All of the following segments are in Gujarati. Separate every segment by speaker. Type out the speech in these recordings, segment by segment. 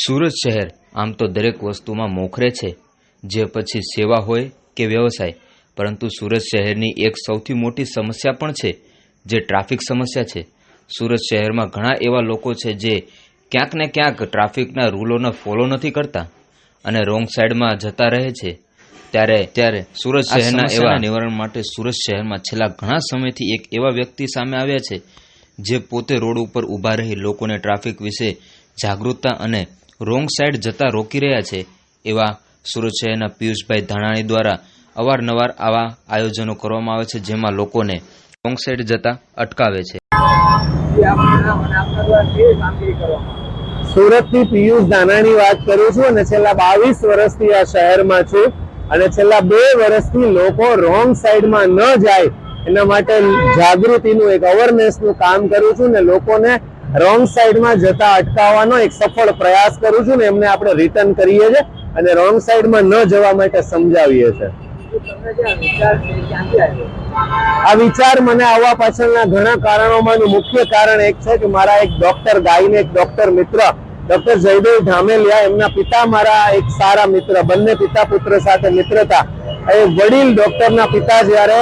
Speaker 1: સુરત શહેર આમ તો દરેક વસ્તુમાં મોખરે છે, જે પછી સેવા હોય કે વ્યવસાય, પરંતુ સુરત શહેરની એક સૌથી મોટી સમસ્યા પણ છે, જે ટ્રાફિક સમસ્યા છે। સુરત શહેરમાં ઘણા એવા લોકો છે જે ક્યાંક ને ક્યાંક ટ્રાફિકના રૂલોને ફોલો નથી કરતા અને રોંગ સાઈડમાં જતા રહે છે। ત્યારે સુરત શહેરના એવા નિવારણ માટે સુરત શહેરમાં છેલ્લા ઘણા સમયથી એક એવા વ્યક્તિ સામે આવ્યા છે, જે પોતે રોડ ઉપર ઊભા રહી લોકોને ટ્રાફિક વિશે જાગૃતતા અને રોંગ સાઈડ જતા રોકી રહ્યા છે। એવા સુરત શહેરના પિયુષભાઈ ધાનાણી દ્વારા અવારનવાર આવા આયોજનો કરવામાં આવે છે, જેમાં લોકોને રોંગ સાઈડ જતા અટકાવે છે।
Speaker 2: સુરતથી પિયુષ ધાનાણી વાત કરું છું અને છેલ્લા 22 વર્ષથી આ શહેરમાં છું અને છેલ્લા 2 વર્ષથી લોકો રોંગ સાઈડમાં ન જાય એના માટે જાગૃતિનું એક અવેરનેસનું કામ કરું છું ને લોકોને રોંગ સાઈડમાં જતા અટકાવવાનો એક સફળ પ્રયાસ કરું છું ને એમને આપણે રિટર્ન કરીએ છીએ અને રોંગ સાઈડમાં ન જવા માટે સમજાવીએ છીએ। આ વિચાર મને આવવા પાછળના ઘણા કારણોમાંનું મુખ્ય કારણ એક છે કે મારા એક ડોક્ટર ગાયનેક ડોક્ટર મિત્ર ડોક્ટર જયદેવ ધામેલિયા, એમના પિતા મારા એક સારા મિત્ર, બંને પિતા પુત્ર સાથે મિત્રતા। એ વડીલ ડોક્ટરના પિતા જ્યારે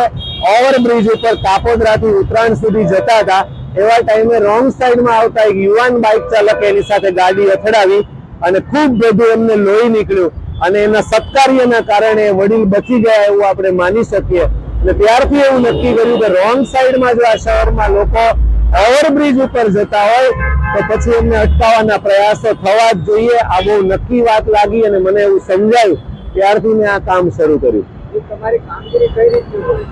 Speaker 2: ઓવરબ્રિજ ઉપર કાપોદ્રાથી ઉત્તરાયણ સુધી જતા હતા એવા ટાઈમે રોંગ સાઈડમાં આવતા એક યુવાન બાઇક ચાલકે એની સાથે ગાડી અથડાવી અને ખૂબ બધું એમને લોહી નીકળ્યું અને એના સત્કાર્યના કારણે વડીલ બચી ગયા એવું આપણે માની શકીએ। અને ત્યારથી એવું નક્કી કર્યું કે રોંગ સાઈડમાં જો આ શહેરમાં લોકો ઓવરબ્રિજ ઉપર જતા હોય તો પછી એમને અટકાવવાના પ્રયાસો થવા જ જોઈએ। આ બહુ નક્કી વાત લાગી અને મને એવું સમજાયું, ત્યારથી મેં આ કામ શરૂ કર્યું।
Speaker 3: તમારી કામગીરી કઈ રીતની હોય?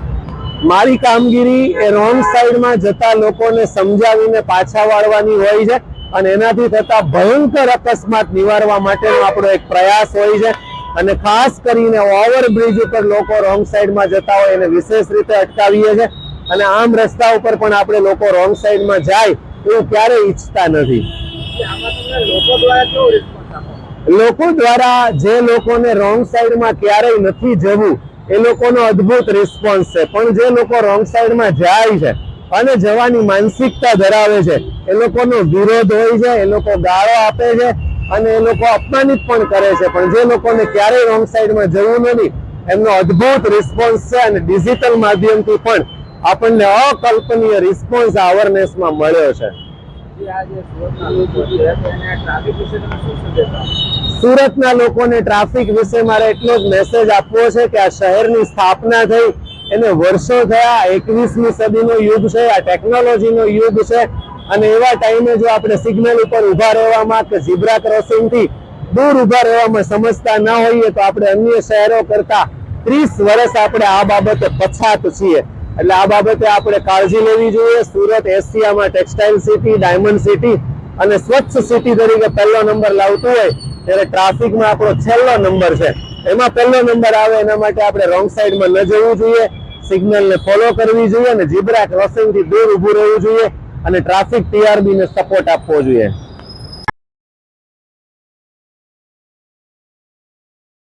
Speaker 2: મારી કામગીરી એ રોંગ સાઈડમાં જતા લોકોને સમજાવીને પાછા વાળવાની હોય છે અને એનાથી થતા ભયંકર અકસ્માત નિવારવા માટેનો આપણો એક પ્રયાસ હોય છે અને ખાસ કરીને ઓવરબ્રિજ ઉપર લોકો રોંગ સાઈડમાં જતા હોય એને વિશેષ રીતે અટકાવીએ છીએ અને આમ રસ્તા ઉપર પણ આપણે લોકો રોંગ સાઈડમાં જાય એવું ક્યારેય ઈચ્છતા નથી। લોકો દ્વારા જે લોકોને રોંગ સાઈડમાં ક્યારેય નથી જવું એ લોકોનો અદ્ભુત રિસ્પોન્સ છે, પણ જે લોકો રોંગ સાઈડમાં જાય છે અને જવાની માનસિકતા ધરાવે છે એ લોકોનો વિરોધ હોય છે, એ લોકો ગાળો આપે છે અને એ લોકો અપમાનિત પણ કરે છે, પણ જે લોકોને ક્યારેય રોંગ સાઈડમાં જવું નથી એમનો અદ્ભુત રિસ્પોન્સ છે અને ડિજિટલ માધ્યમથી પણ આપણને અકલ્પનીય રિસ્પોન્સ અવેરનેસમાં મળ્યો છે। સુરતના લોકોને ટ્રાફિક વિશે મારે એટલો જ મેસેજ આપવો છે કે આ શહેરની સ્થાપના થઈ એને વર્ષો થયા, 21મી સદીનો યુગ છે, આ ટેકનોલોજીનો યુગ છે અને એવા ટાઈમે જો આપણે સિગ્નલ ઉપર ઉભા રહેવામાં કે ઝીબ્રા ક્રોસિંગથી દૂર ઉભા રહેવામાં સમજતા ના હોઈએ તો આપણે અન્ય શહેરો કરતા 30 વર્ષ આપણે આ બાબતે પછાત છીએ। એટલે આ બાબતે આપણે કાળજી લેવી જોઈએ। સુરત એશિયામાં ટેક્સટાઇલ સિટી, ડાયમંડ સિટી અને સ્વચ્છ સિટી તરીકે પહેલો નંબર લાવતું હોય ત્યારે ટ્રાફિકમાં આપણો છેલ્લો નંબર છે, એમાં પહેલો નંબર આવે એના માટે આપણે રોંગ સાઈડમાં ન જવું જોઈએ, સિગ્નલને ફોલો કરવી જોઈએ અને ઝીબ્રા ક્રોસિંગથી દૂર ઊભું રહેવું જોઈએ અને ટ્રાફિક ટીઆરબીને સપોર્ટ આપવો જોઈએ।